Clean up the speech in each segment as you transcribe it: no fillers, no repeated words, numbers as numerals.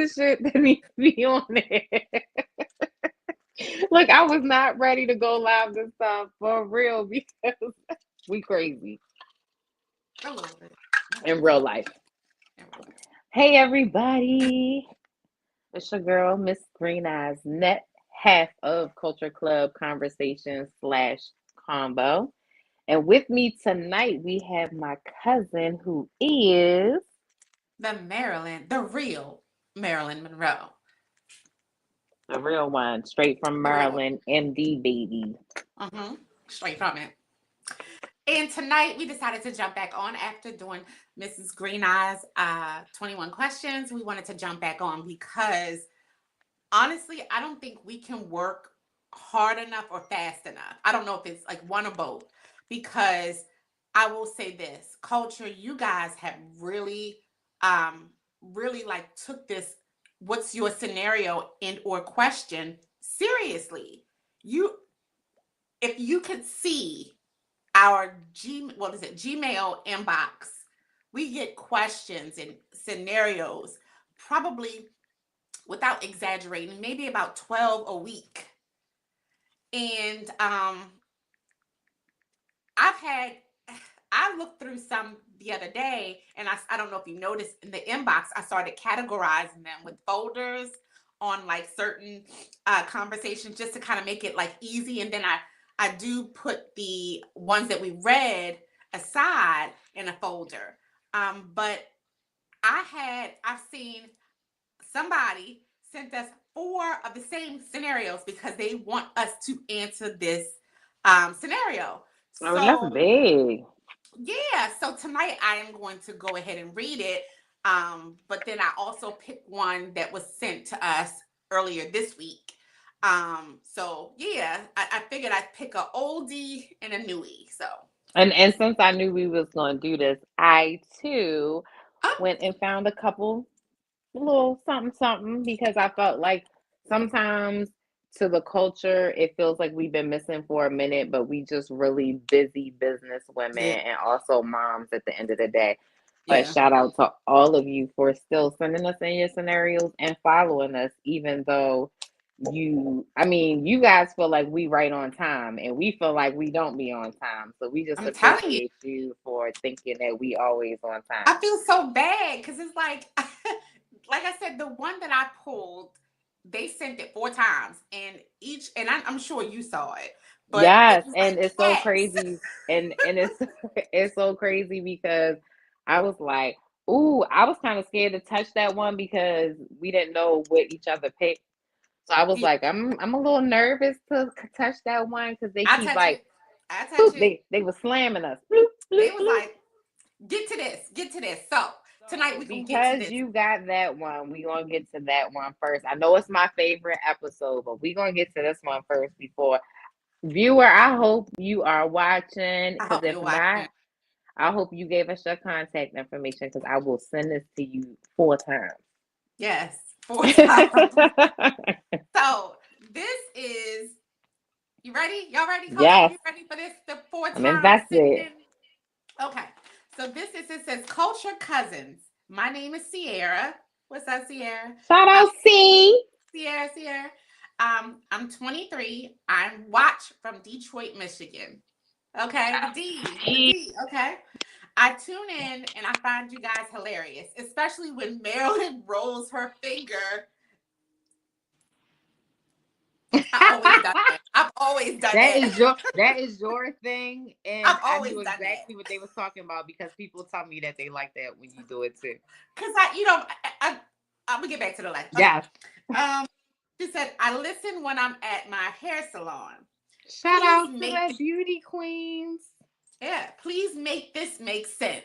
the shit that needs to be on there. Look, I was not ready to go live this time for real because we crazy A little bit. in real life. In real life. Hey everybody, it's your girl Miss Green Eyes, net half of Culture Club Conversation slash Combo, and with me tonight we have my cousin who is The real Marilyn Monroe. the real one, straight from The real one. Maryland, MD baby. Mm-hmm. Straight from it. And tonight we decided to jump back on after doing Mrs. Green Eyes 21 questions. We wanted to jump back on because honestly, I don't think we can work hard enough or fast enough. I don't know if it's like one or both, because I will say this culture, you guys have really like took this what's your scenario and or question seriously. You, if you could see our Gmail inbox, we get questions and scenarios probably, without exaggerating, maybe about 12 a week. And I've had, I looked through some the other day, and I don't know if you noticed in the inbox, I started categorizing them with folders on like certain conversations just to kind of make it like easy. And then I do put the ones that we read aside in a folder. But I've seen somebody sent us four of the same scenarios because they want us to answer this scenario. Oh, that's So big. yeah, so tonight I am going to go ahead and read it. But then I also picked one that was sent to us earlier this week. So yeah, I figured I'd pick a oldie and a newie. So And since I knew we was gonna do this, I too oh went and found a couple little something something because I felt like sometimes to the culture it feels like we've been missing for a minute, but we just really busy business women yeah, and also moms at the end of the day. But yeah. shout out to all of you for still sending us in your scenarios and following us, even though you guys feel like we right on time and we feel like we don't be on time. So we just I'm telling you, appreciate you for thinking that we always on I time. feel so bad because it's like I said, the one that I pulled, they sent it four times, and I'm sure you saw it, but it Yes, was and like it's so cats. crazy, and it's it's so crazy because I was like, ooh, I was kind of scared to touch that one because we didn't know what each other picked. So I was Yeah, like, I'm a little nervous to touch that one because they I keep touch like, it. I touch bloop, it. they were slamming us, bloop, bloop, They was bloop. like, get to this, get to this. So tonight So we gonna get to because this. you got that one, we gonna get to that one first. I know it's my favorite episode, but we gonna get to this one first before viewer. I hope you are watching I because hope if you're not, watching. I hope you gave us your contact information because I will send this to you four times. Yes, four times. So this is, you ready? Y'all ready, Culture? Yes, You ready for this? The four I'm times invested. sending. Okay. So this is, it says Culture Cousins. My name is Cierra. What's up, Sierra? Shout Um, out C. Sierra. I'm 23. I'm watch from Detroit, Michigan. Okay, Shout The out D. Okay. I tune in and I find you guys hilarious, especially when Marilyn rolls her finger. C. I always done that. I've always done That that. is your thing, and I've I always knew done that. exactly what they was talking about because people tell me that they like that when you do it too. Cause I'm gonna get back to the life. Okay. Yes. Um, she said, I listen when I'm at my hair salon. Shout Please out to make the beauty queens. Yeah, please make this make sense.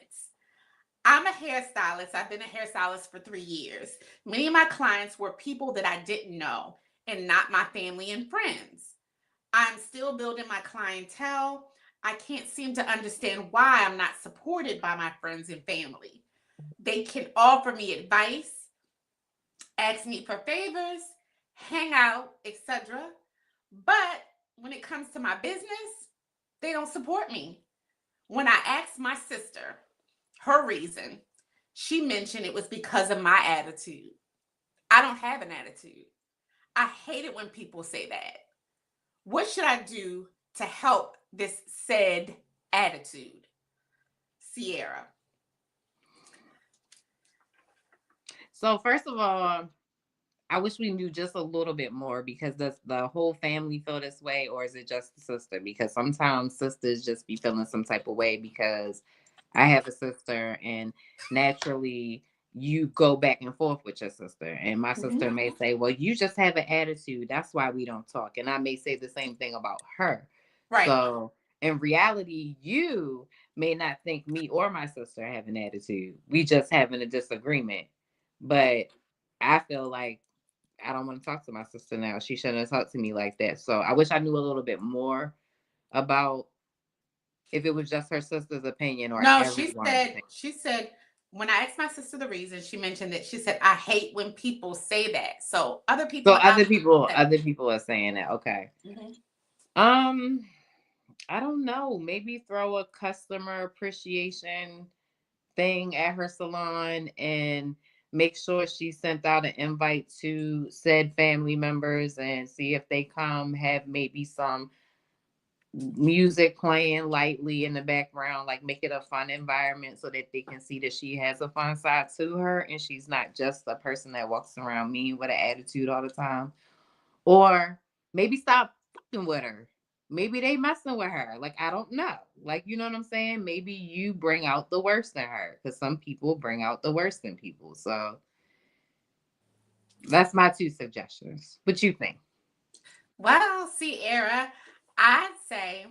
I'm a hairstylist. I've been a hairstylist for 3 years. Many of my clients were people that I didn't know and not my family and friends. I'm still building my clientele. I can't seem to understand why I'm not supported by my friends and family. They can offer me advice, ask me for favors, hang out, etc. But when it comes to my business, they don't support me. When I asked my sister her reason, she mentioned it was because of my attitude. I don't have an attitude. I hate it when people say that. What should I do to help this said attitude? Cierra. So first of all, I wish we knew just a little bit more, because does the whole family feel this way, or is it just the sister? Because sometimes sisters just be feeling some type of way, because I have a sister, and naturally you go back and forth with your sister, and my sister Mhm. may say, well, you just have an attitude, that's why we don't talk, and I may say the same thing about her. Right. So in reality, you may not think me or my sister have an attitude, we just having a disagreement. But I feel like I don't want to talk to my sister now. She shouldn't have talked to me like that. So I wish I knew a little bit more about if it was just her sister's opinion or No, everyone's opinion. she said, when I asked my sister the reason, she mentioned that she said, I hate when people say that. So other So people in my life said other people are saying that. Okay. it. Mhm. Um, I don't know. Maybe throw a customer appreciation thing at her salon, and make sure she sent out an invite to said family members, and see if they come, have maybe some music playing lightly in the background, like make it a fun environment so that they can see that she has a fun side to her, and she's not just a person that walks around mean with an attitude all the time. Or maybe stop fucking with her. Maybe they messing with her. Like, I don't know. Like, you know what I'm saying? Maybe you bring out the worst in her, because some people bring out the worst in people. So that's my two suggestions. What you think? Well, Sierra, I'd say,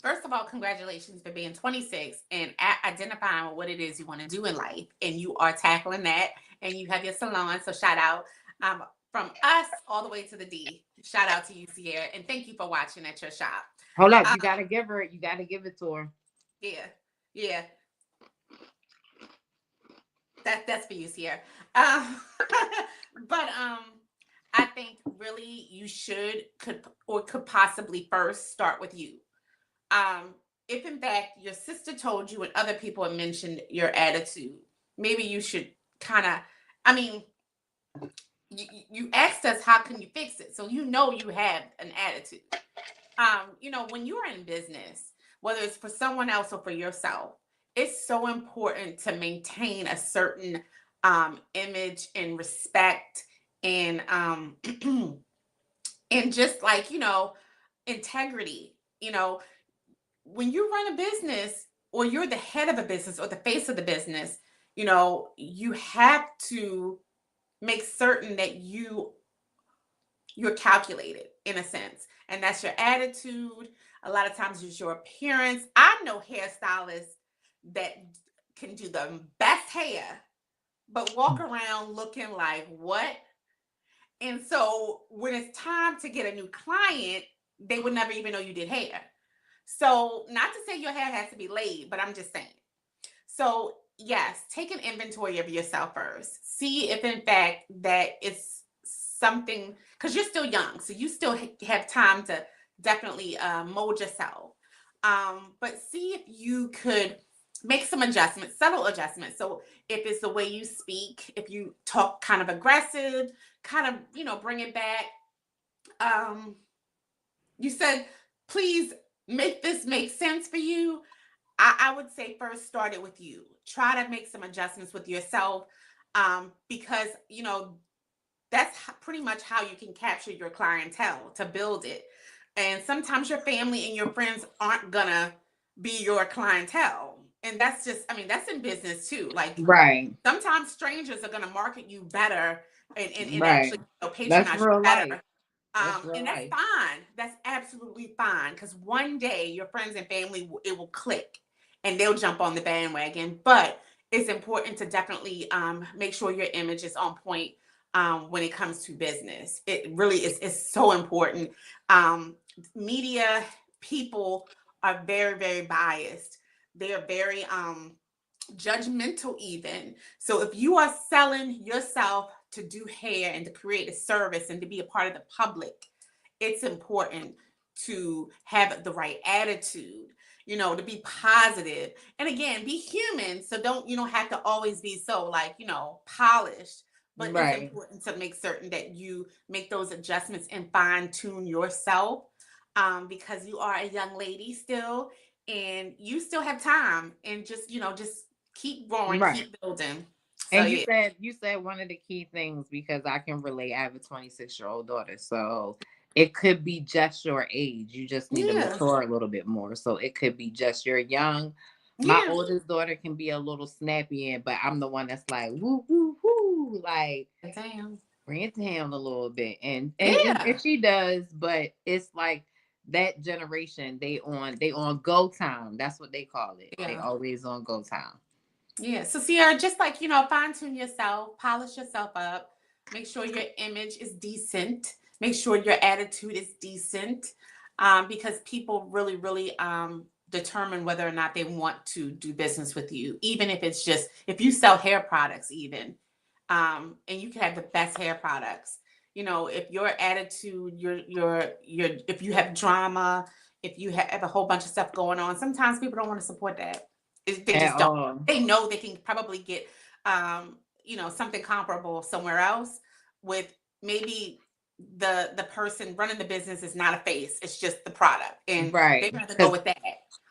first of all, congratulations for being 26 and identifying what it is you want to do in life. And you are tackling that, and you have your salon. So shout out, from us all the way to the D. Shout out to you, Sierra. And thank you for watching at your shop. Hold up. Uh, You got to give her, you got to give it to her. yeah. Yeah. That's for you, Sierra. Um, but I think really you could possibly first start with you. Um, if in fact your sister told you and other people have mentioned your attitude, maybe you should kind of, I mean, you asked us how can you fix it, so you know you have an attitude. When you're in business, whether it's for someone else or for yourself, it's so important to maintain a certain image and respect and and just like integrity. When you run a business or you're the head of a business or the face of the business, you have to make certain that you're calculated in a sense. And that's your attitude. A lot of times it's your appearance. I know hairstylists that can do the best hair, but walk around looking like what? And so when it's time to get a new client, they would never even know you did hair. So, not to say your hair has to be laid, but I'm just saying. So, yes, take an inventory of yourself first. See if, in fact, that it's something, because you're still young, so you still have time to definitely mold yourself. But see if you could make some adjustments, subtle adjustments. So, if it's the way you speak, if you talk kind of aggressive, kind of, bring it back. Um, you said, please make this make sense for you. I would say first start it with you. Try to make some adjustments with yourself, because that's pretty much how you can capture your clientele to build it. And sometimes your family and your friends aren't gonna be your clientele, and that's just, I mean, that's in business too. Like Right. sometimes strangers are gonna market you better and Right. actually That's patronize you real life. better. That's And real that's life. fine. That's absolutely fine because one day your friends and family it will click and they'll jump on the bandwagon. But it's important to definitely make sure your image is on point when it comes to business. It really is. It's so important. Media people are very, very biased. They are very judgmental even. So if you are selling yourself to do hair and to create a service and to be a part of the public, it's important to have the right attitude, to be positive. And again, be human. So don't have to always be so like, polished. but it's Right. important to make certain that you make those adjustments and fine tune yourself, because you are a young lady still, and you still have time, and just just keep growing, Right. keep building. So And yeah, you said one of the key things, because I can relate. I have a 26-year-old daughter, so it could be just your age. You just need to yeah, mature a little bit more. So it could be just you're young. My yeah. oldest daughter can be a little snappy, but I'm the one that's like woo woo woo, like Damn. bring it down a little bit, and Yeah, she does. But it's like that generation. They on go time. That's what they call it. They yeah. always on go time. Yeah. So Sierra, just like, fine tune yourself, polish yourself up, make sure your image is decent, make sure your attitude is decent. Because people really, really determine whether or not they want to do business with you, even if it's just if you sell hair products, even. And you can have the best hair products. If your attitude, if you have drama, if you have a whole bunch of stuff going on, sometimes people don't want to support that. They At just don't. all. They know they can probably get, something comparable somewhere else with maybe the person running the business is not a face. It's just the product, and they'd Right. rather go Cause with that.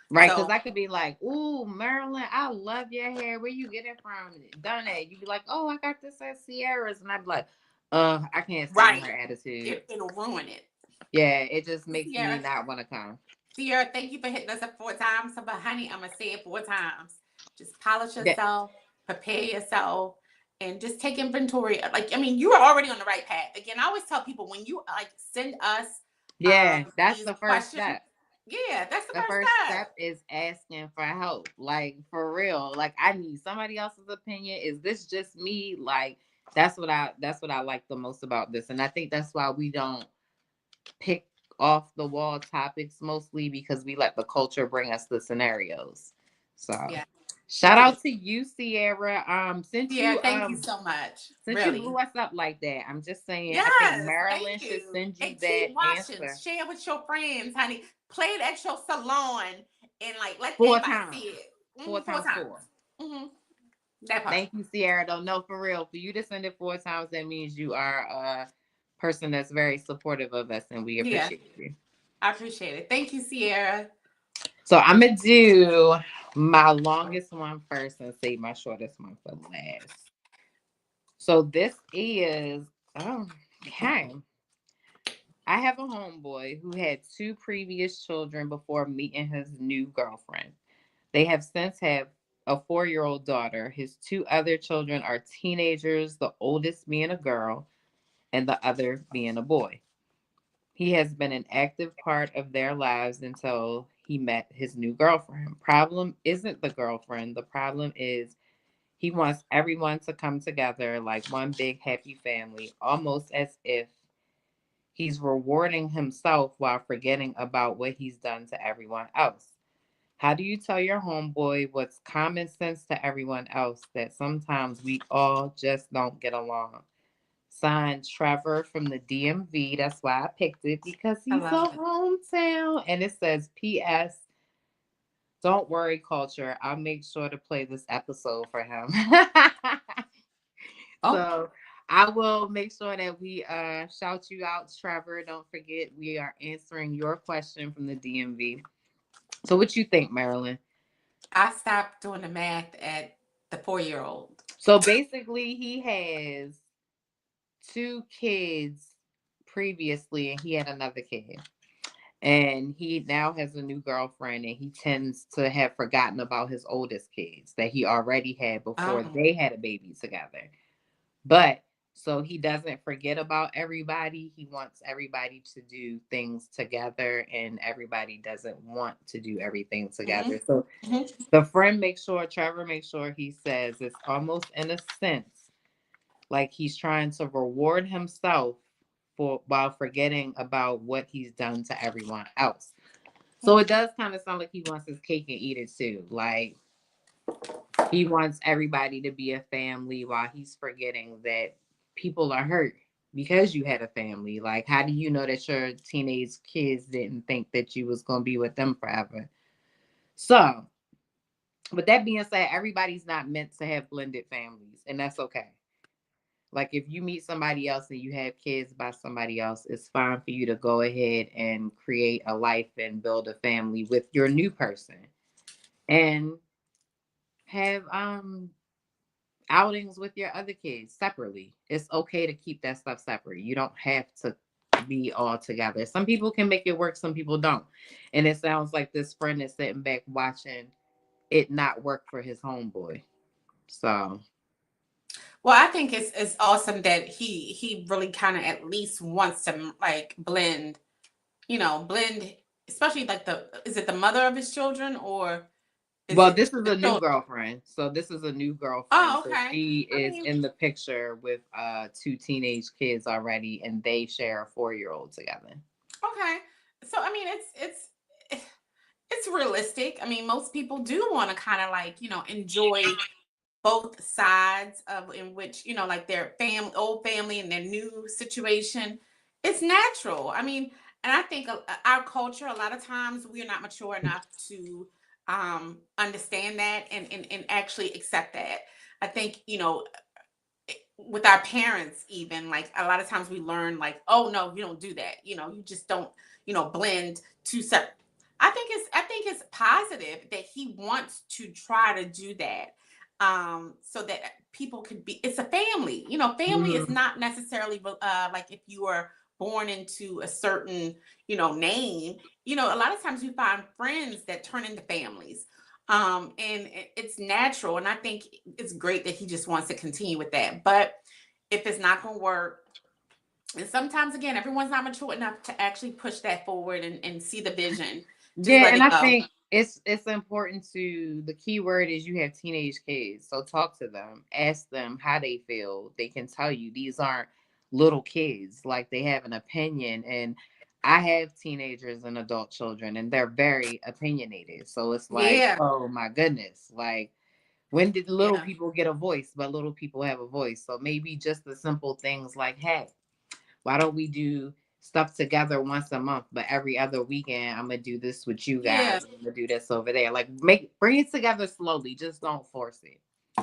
right, because So I could be like, ooh, Marilyn, I love your hair. Where you get it from? Done it. You be like, oh, I got this at Sierra's. And I'd be like, I can't stand right, her attitude. it'll ruin it. Yeah, it just makes me Sierra, not want to come. Sierra, thank you for hitting us up 4 times. So, but honey, I'm gonna say it 4 times. Just polish That, yourself, prepare yourself, and just take inventory. Like, I mean, you are already on the right path. Again, I always tell people when you like send us yeah, that's these the first questions, step. yeah, that's the The first first step. step is asking for help. Like for real. Like I need somebody else's opinion. Is this just me? Like that's what I like the most about this. And I think that's why we don't pick off the wall topics mostly, because we let the culture bring us the scenarios. So Yeah, shout agree. out to you, Sierra. Since Sierra, you thank you so much. blew Really. us up like that, I'm just saying I think Yes, Marilyn thank should you. send you And that keep watching. answer Share with your friends, honey. Play it at your salon and like let four everybody times. see it. Four Four times times. four. hmm That part. Thank you, Sierra. Don't know, for real. For you to send it four times, that means you are a person that's very supportive of us, and we Yeah, appreciate you. I appreciate it. Thank you, Sierra. So I'm gonna do my longest one first and save my shortest one for last. So this is okay. I have a homeboy who had two previous children before meeting his new girlfriend. They have since had a 4-year-old daughter. His two other children are teenagers, the oldest being a girl and the other being a boy. He has been an active part of their lives until he met his new girlfriend. Problem isn't the girlfriend, the problem is he wants everyone to come together like one big happy family, almost as if he's rewarding himself while forgetting about what he's done to everyone else. How do you tell your homeboy what's common sense to everyone else that sometimes we all just don't get along? Signed, Trevor from the DMV. That's why I picked it, because I he's a love it. hometown. And it says, P.S. Don't worry, culture. I'll make sure to play this episode for him. Oh, So I will make sure that we shout you out, Trevor. Don't forget, we are answering your question from the DMV. So what you think, Marilyn? I stopped doing the math at the 4-year-old. So basically, he has two kids previously, and he had another kid. And he now has a new girlfriend, and he tends to have forgotten about his oldest kids that he already had before Oh, they had a baby together. But so he doesn't forget about everybody. He wants everybody to do things together, and everybody doesn't want to do everything hmm together. So hmm the friend makes sure, Trevor makes sure, he says it's almost in a sense like he's trying to reward himself for while forgetting about what he's done to everyone else. So it does kind of sound like he wants his cake and eat it too. Like he wants everybody to be a family while he's forgetting that people are hurt because you had a family. Like, how do you know that your teenage kids didn't think that you was gonna be with them forever? So, with that being said, everybody's not meant to have blended families, and that's okay. Like if you meet somebody else and you have kids by somebody else, it's fine for you to go ahead and create a life and build a family with your new person and have outings with your other kids separately. It's okay to keep that stuff separate. You don't have to be all together. Some people can make it work, some people don't. And it sounds like this friend is sitting back watching it not work for his homeboy. So, Well, I think it's awesome that he really kind of at least wants to like blend, blend, especially like the is it the mother of his children or is well, it this is the a new children? girlfriend. So this is a new girlfriend. Oh, So okay. she I is mean, in the picture with two teenage kids already, and they share a 4 year old together. okay. So I mean, it's realistic. I mean, most people do want to kind of like enjoy both sides of in which like their old family and their new situation. It's natural. I mean, and I think our culture a lot of times we're not mature enough to understand that and actually accept that. I think with our parents, even like a lot of times we learn like, oh no, you don't do that, you just don't blend two separate. I think it's positive that he wants to try to do that, so that people could be, it's a family. Family is Mhm. not necessarily like if you are born into a certain name. A lot of times you find friends that turn into families, and it's natural, and I think it's great that he just wants to continue with that. But if it's not going to work, and sometimes again everyone's not mature enough to actually push that forward and see the vision, just Yeah, let and it I go. think it's important to the key word is you have teenage kids. So talk to them, ask them how they feel. They can tell you these aren't little kids. Like they have an opinion and I have teenagers and adult children and they're very opinionated. So it's like, Yeah, oh my goodness, like when did little yeah, people get a voice? But little people have a voice. So maybe just the simple things like, hey, why don't we do stuff together once a month, but every other weekend I'm gonna do this with you yeah, guys. I'm gonna do this over there. Like bring it together slowly. Just don't force it.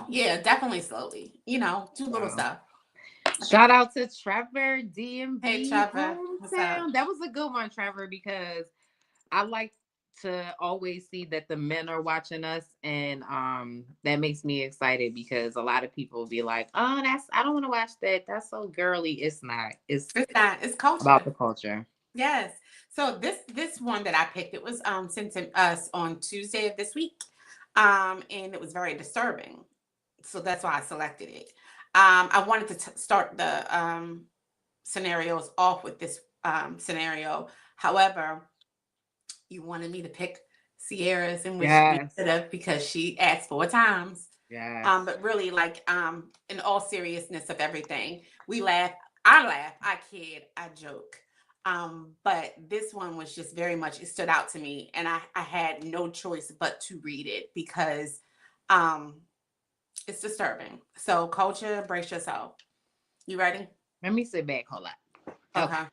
yeah, definitely slowly, do little So stuff. I think shout out to Trevor hey DMV Trevor, what's up? hometown. That was a good one, Trevor, because I like to always see that the men are watching us and that makes me excited because a lot of people be like, oh, that's I don't want to watch that. That's so girly. It's not. It's It's not, it's about culture. the culture. Yes. So this one that I picked, it was sent to us on Tuesday of this week. And it was very disturbing. So that's why I selected it. I wanted to start the scenarios off with this scenario. However, you wanted me to pick Sierra's, in which we Yes. could have because she asked 4 times. Yes. But really, like, in all seriousness of everything, we laugh, I kid, I joke. But this one was just very much, it stood out to me, and I had no choice but to read it because um, it's disturbing. So, culture, brace yourself. You ready? Let me sit back. Hold on. Okay. Okay.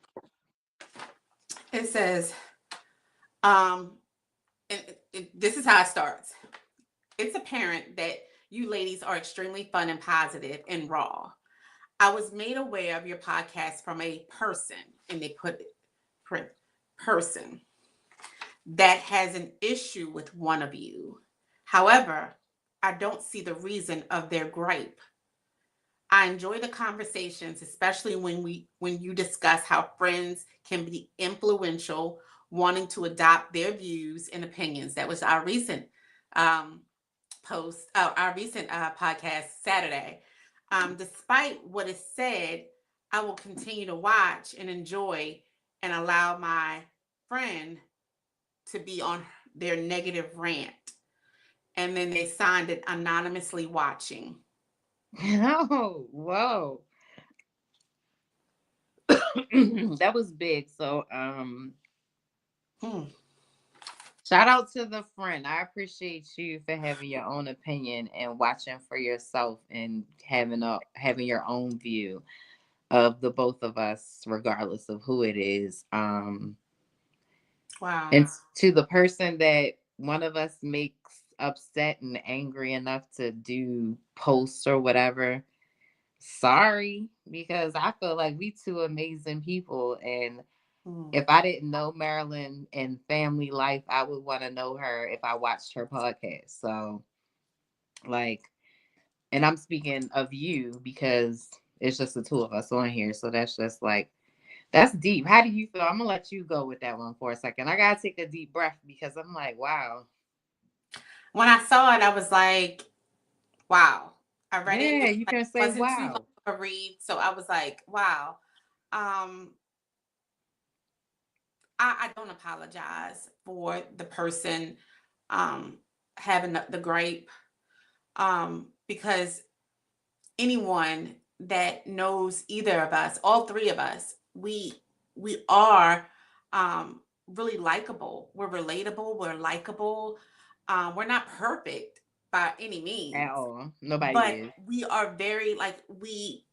It says, um, this is how it starts. It's apparent that you ladies are extremely fun and positive and raw. I was made aware of your podcast from a person, and they put print person that has an issue with one of you. However, I don't see the reason of their gripe. I enjoy the conversations, especially when you discuss how friends can be influential, wanting to adopt their views and opinions. That was our recent um, our recent podcast Saturday. Despite what is said, I will continue to watch and enjoy and allow my friend to be on their negative rant. And then they signed it anonymously watching. Oh, whoa. That was big. So, Hmm. shout out to the friend. I appreciate you for having your own opinion and watching for yourself and having your own view of the both of us, regardless of who it is. Wow. And to the person that one of us makes upset and angry enough to do posts or whatever, sorry, because I feel like we two amazing people, and Mm. if I didn't know Marilyn and family life, I would want to know her if I watched her podcast. So, like, and I'm speaking of you because it's just the two of us on here. So that's just like, that's deep. How do you feel? I'm gonna let you go with that one for a second. I gotta take a deep breath because I'm like, wow. When I saw it, I was like, wow. I read it. Yeah, It you like can say wasn't too long wow. of a read, so I was like, wow. Um, I don't apologize for the person um having the gripe because anyone that knows either of us, all three of us, we are really likable. We're relatable. We're likable. We're not perfect by any At means, all. Nobody but is. we are very like we.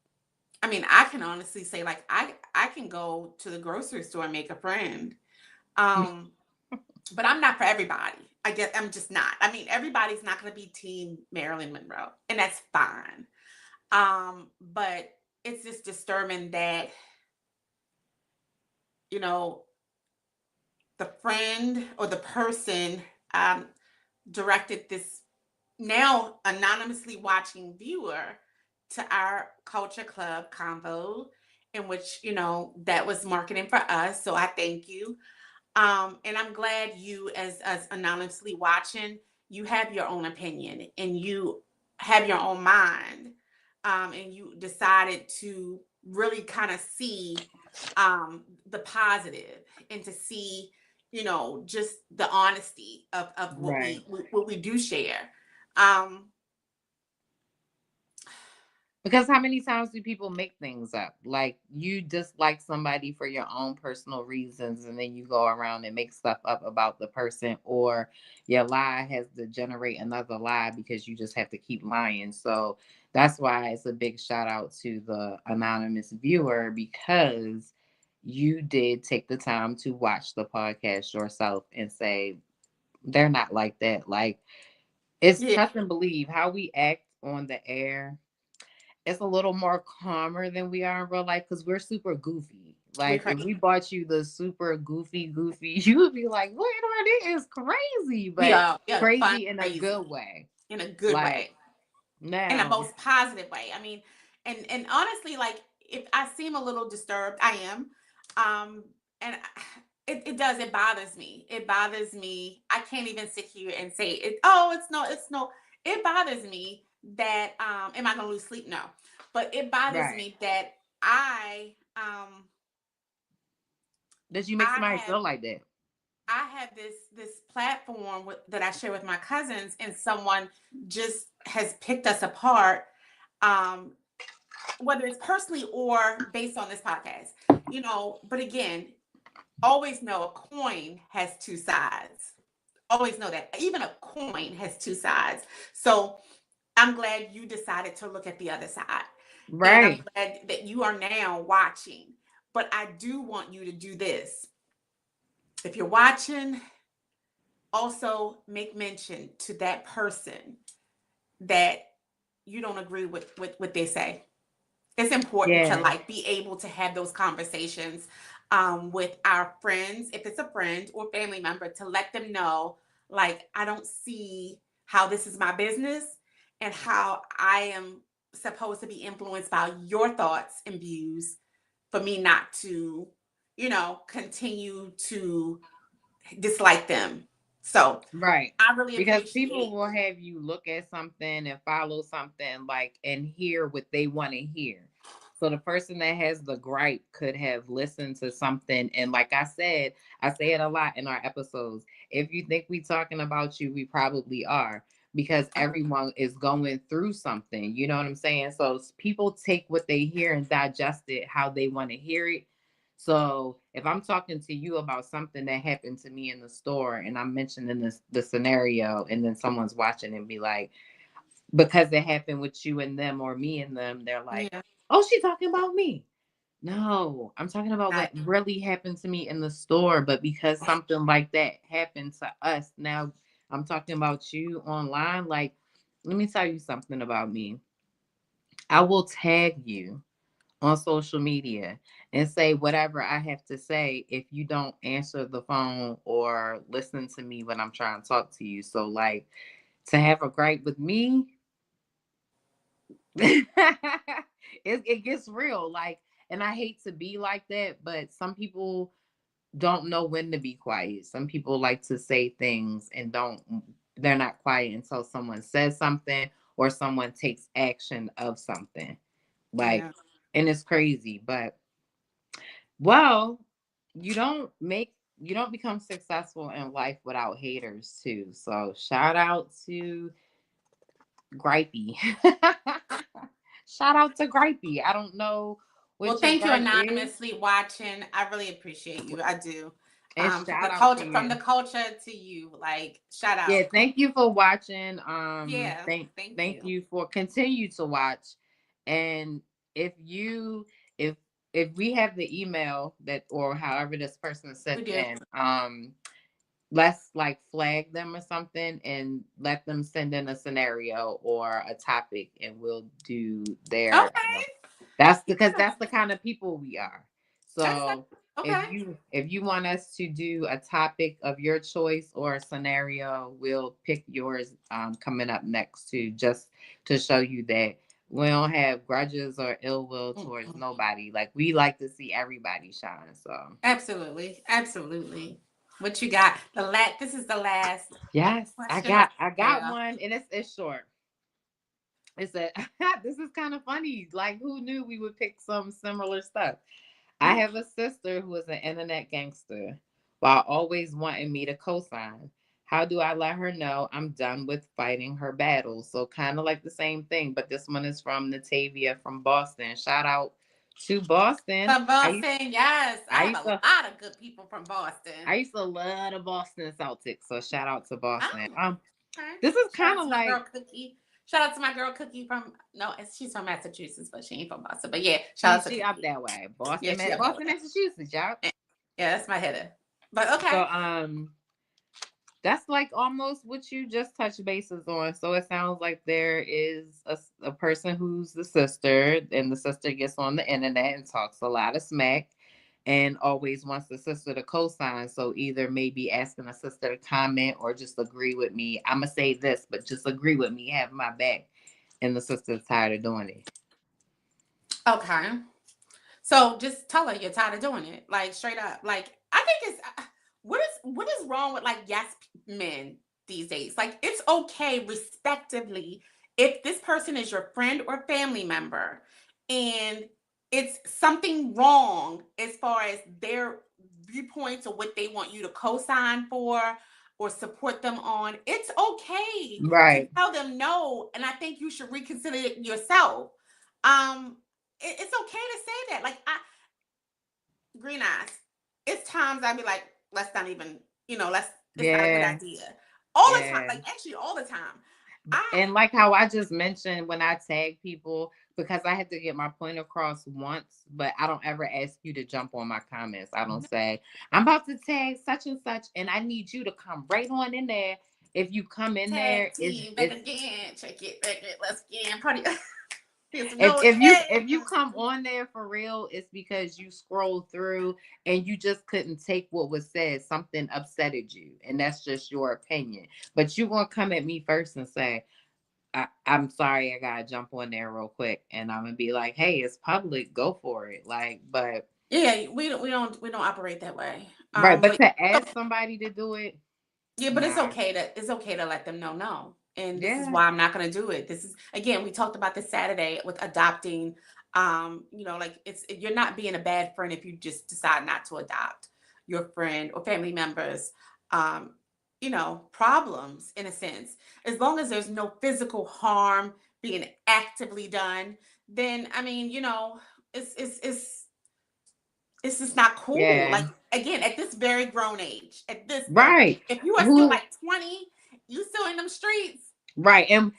I mean, I can honestly say like I can go to the grocery store and make a friend. Um, but I'm not for everybody. I guess I'm just not. I mean, everybody's not going to be Team Marilyn Monroe, and that's fine. But it's just disturbing that, you know, the friend or the person um, directed this now anonymously watching viewer to our culture club convo, in which, you know, that was marketing for us. So I thank you. And I'm glad you, as anonymously watching, you have your own opinion and you have your own mind, and you decided to really kind of see the positive and to see, you know, just the honesty of Right. what we do share. Um, Because how many times do people make things up? Like you dislike somebody for your own personal reasons, and then you go around and make stuff up about the person, or your lie has to generate another lie because you just have to keep lying. So that's why it's a big shout out to the anonymous viewer because you did take the time to watch the podcast yourself and say, they're not like that. Like, it's yeah, trust and believe how we act on the air, it's a little more calmer than we are in real life because we're super goofy. we're Like if crazy. we bought you the super goofy, you would be like, "What are they? Is crazy," but We are fun, crazy in a crazy good way. in a good Like way. In the now, most positive way. I mean, and honestly, like if I seem a little disturbed, I am. And it does, it bothers me. It bothers me. I can't even sit here and say it. Oh, it's no. It bothers me that am I gonna lose sleep? No, but it bothers right? me that Does you make I somebody have feel like that? this platform that I share with my cousins, and someone just has picked us apart, um, whether it's personally or based on this podcast, you know. But again, always know a coin has two sides. Always know that even a coin has two sides. So I'm glad you decided to look at the other side, and I'm Right. glad that you are now watching. But I do want you to do this. If you're watching, also make mention to that person that you don't agree with what they say. It's important to Yeah. like be able to have those conversations with our friends, if it's a friend or family member, to let them know, like, I don't see how this is my business and how I am supposed to be influenced by your thoughts and views for me not to, you know, continue to dislike them. So Right. I really Because people appreciate. will have you look at something and follow something like and hear what they want to hear. So the person that has the gripe could have listened to something, and like I said, I say it a lot in our episodes. If you think we talking about you, we probably are because everyone is going through something. You know what I'm saying? So people take what they hear and digest it how they want to hear it. So if I'm talking to you about something that happened to me in the store and I'm mentioning this the scenario and then someone's watching and be like, because it happened with you and them or me and them, they're like, Yeah, oh, she's talking about me. No, I'm talking about not what really happened to me in the store. But because something like that happened to us, now I'm talking about you online. Like, let me tell you something about me. I will tag you on social media and say whatever I have to say if you don't answer the phone or listen to me when I'm trying to talk to you. So, like, to have a gripe with me, it gets real. Like, and I hate to be like that, but some people don't know when to be quiet. Some people like to say things and they're not quiet until someone says something or someone takes action of something. Like, Yeah. and it's crazy, but well, you don't become successful in life without haters too. So shout out to Gripey. Shout out to Gripey. I don't know Well, what your thank you gripe is. anonymously watching. I really appreciate you. I do. And From shout the out to culture, from you. the culture to you, like shout Yeah, out. thank you for watching. Yeah, thank Thank you. you for continue to watch. And if you if if we have the email that or however this person We sent do. in, let's like flag them or something and let them send in a scenario or a topic and we'll do their Okay. that's because Yeah. that's the kind of people we are. That's So okay. if you want us to do a topic of your choice or a scenario, we'll pick yours coming up next to just to show you that we don't have grudges or ill will towards Mm-mm. nobody. Like we like to see everybody shine. So Absolutely. Absolutely. What you got? This is the last yes, question or I got scenario. one and it's short. It's a this is kind of funny. Like who knew we would pick some similar stuff? I have a sister who is an internet gangster while always wanting me to co-sign. How do I let her know I'm done with fighting her battles? So kind of like the same thing, but this one is from Natavia from Boston. Shout out to Boston. From Boston, yes. I I have used a to lot of good people from Boston. I used to love the Boston Celtics. So shout out to Boston. Oh, okay. This is Shout kind out of to my girl like Cookie. Shout out to my girl Cookie from no, she's from Massachusetts, but she ain't from Boston. But yeah, shout out to she up Cookie. that way. Yeah, she up that Boston, way. Massachusetts, y'all. Eh, yeah, that's my header. But okay. So that's like almost what you just touched bases on. So it sounds like there is a person who's the sister, and the sister gets on the internet and talks a lot of smack and always wants the sister to co-sign. So either maybe asking the sister to comment or just agree with me. I'm gonna say this, but just agree with me, have my back. And the sister's tired of doing it. Okay. So just tell her you're tired of doing it. Like straight up. Like I think it's what is wrong with like yes men these days? Like it's okay respectively if this person is your friend or family member and it's something wrong as far as their viewpoints or what they want you to co-sign for or support them on. It's okay to Right. tell them no, and I think you should reconsider it yourself. Um it's okay to say that. Like I green eyes. It's times I'd be like, let's not even, let's it's not a good Yeah. idea. All the time, Yeah. like actually all the time. I And like how I just mentioned when I tag people, because I had to get my point across once, but I don't ever ask you to jump on my comments. I don't say, I'm about to tag such and such, and I need you to come right on in there. If you come in there, tag team back it's again, check it back it, let's again party. There's if no if you come on there for real, it's because you scroll through and you just couldn't take what was said. Something upsetted you, and that's just your opinion. But you gonna come at me first and say, I'm sorry, I gotta jump on there real quick, and I'm gonna be like, "Hey, it's public, go for it." Like, but yeah, we don't operate that way. right, but But to ask somebody to do it, yeah, but nah, it's okay to let them know no. And this is yeah, why I'm not going to do it. This is again, we talked about this Saturday with adopting. Like it's you're not being a bad friend if you just decide not to adopt your friend or family members. Um, problems in a sense. As long as there's no physical harm being actively done, then I mean, it's it's just not cool. yeah, Like again, at this very grown age, at this right. if you are still Who like 20, you still in them streets. right, and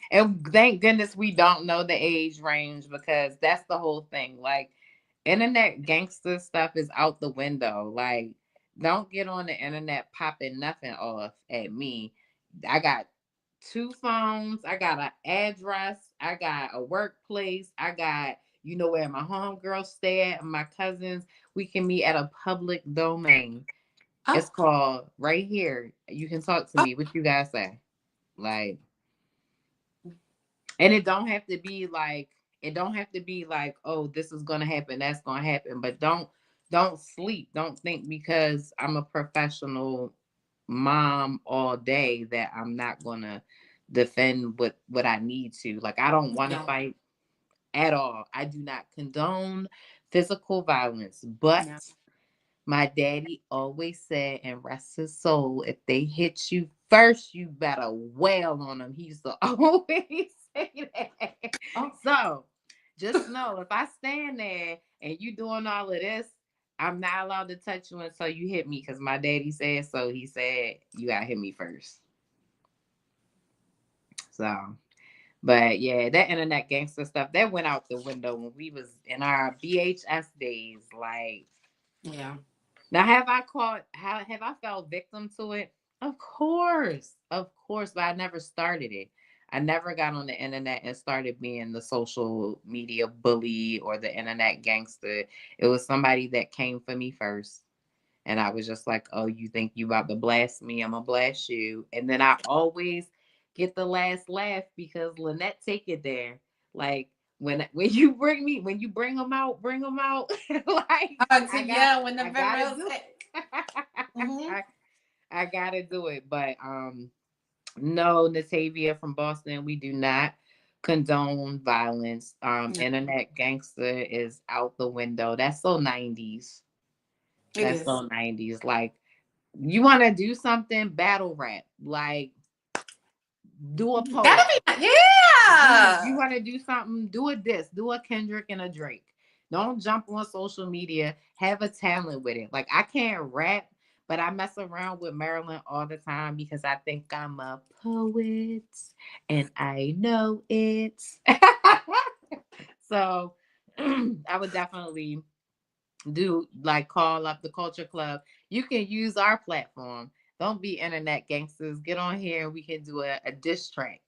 thank goodness we don't know the age range because that's the whole thing. Like, internet gangster stuff is out the window. Like, don't get on the internet popping nothing off at me. I got two phones. I got an address. I got a workplace. I got, where my homegirls stay at, and my cousins. We can meet at a public domain. Oh, It's called right here. You can talk to oh, me. What you guys say? Like, and it don't have to be like, oh, this is gonna happen, that's gonna happen. But don't sleep. Don't think because I'm a professional mom all day that I'm not gonna defend what I need to. Like, I don't want to no, fight at all. I do not condone physical violence, but no. my daddy always said, and rest his soul, if they hit you first, you better wail on them. He used to always say that. Oh, So just know, if I stand there and you doing all of this, I'm not allowed to touch you until you hit me, because my daddy said so. He said you gotta hit me first. So, but yeah, that internet gangster stuff that went out the window when we was in our VHS days. Like, yeah. now, have I caught? How have I fell victim to it? Of course, but I never started it. I never got on the internet and started being the social media bully or the internet gangster. It was somebody that came for me first, and I was just like, "Oh, you think you about to blast me? I'm gonna blast you." And then I always get the last laugh because Lynette take it there. Like, when you bring them out. Like, So I got yeah, when the I gotta Monroe do said, it. mm-hmm. I gotta do it. But no, Natavia from Boston, we do not condone violence. No, Internet gangster is out the window. That's so 90s. it That's is. so 90s. Like, you want to do something, battle rap. Like, do a That'll poem. be You yeah. want to do something, do a diss, do a Kendrick and a Drake. Don't jump on social media. Have a talent with it. Like, I can't rap, but I mess around with Marilyn all the time because I think I'm a poet and I know it. So I would definitely do, like, call up the culture club. You can use our platform. Don't be internet gangsters. Get on here and we can do a diss track.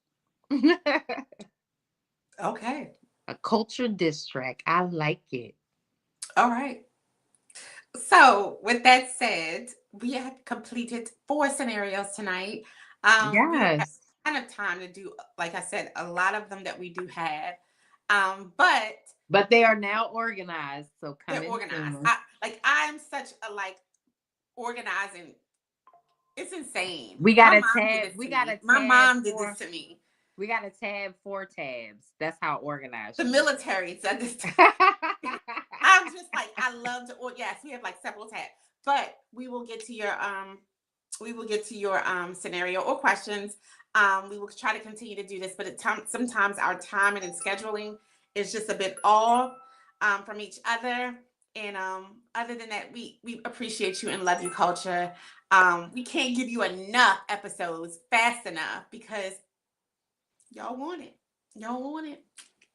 Okay. A culture diss track. I like it. All right. So, with that said, we have completed 4 scenarios tonight. We didn't have Yes. kind of time to do, like I said, a lot of them that we do have. But But they are now organized, so come they're in organized. soon. I'm such a like organizing. It's insane. We My got a mom did tab. this We to got a me. My tab mom did this for to me. we got a tab for tabs. That's how The organized she is. military does this. I'm just like I love to. Or yes, we have like several tabs, but we will get to your scenario or questions. We will try to continue to do this, but sometimes our timing and scheduling is just a bit off from each other. And other than that, we appreciate you and love you, culture. We can't give you enough episodes fast enough because y'all want it. Y'all want it.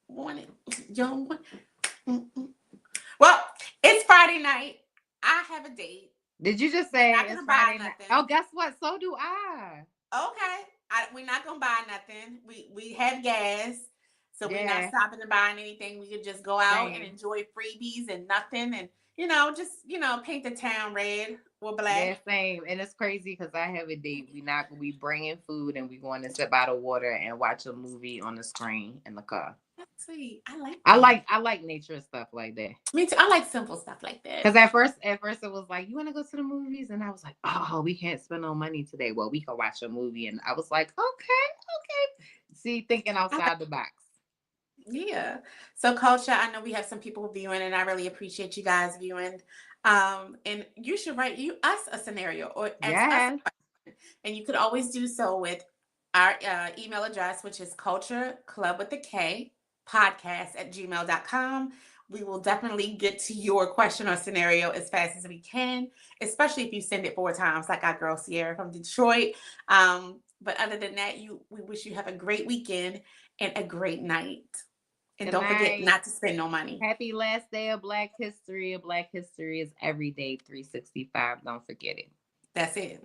Want it. Y'all want it. Mm-mm. Well, it's Friday night. I have a date. Did you just We're say not it's gonna buy Friday night? nothing. Oh, guess what? So do I. Okay. We're not gonna buy nothing. We have gas, so we're not Yeah, stopping to buy anything. We could just go out and same. enjoy freebies and nothing, and just paint the town red or Yeah, black. same. And it's crazy because I have a date. We not gonna be bringing food, and we going to sit by the water and watch a movie on the screen in the car. That's sweet. I like I that. like I like nature and stuff like that. Me too. I like simple stuff like that. Because at first it was like, you want to go to the movies, and I was like, oh, we can't spend no money today. Well, we can watch a movie, and I was like, okay, okay. See, thinking I like outside the box. Yeah. So, culture, I know we have some people viewing, and I really appreciate you guys viewing. And you should write us a scenario or ask us a Yes. question. And you could always do so with our email address, which is cultureclub with the K podcast at gmail.com. We will definitely get to your question or scenario as fast as we can, especially if you send it 4 times, like our girl Cierra from Detroit. But other than that, we wish you have a great weekend and a great night. And Good don't forget night. not to spend no money. Happy last day of Black History. Black History is every day 365. Don't forget it. That's it.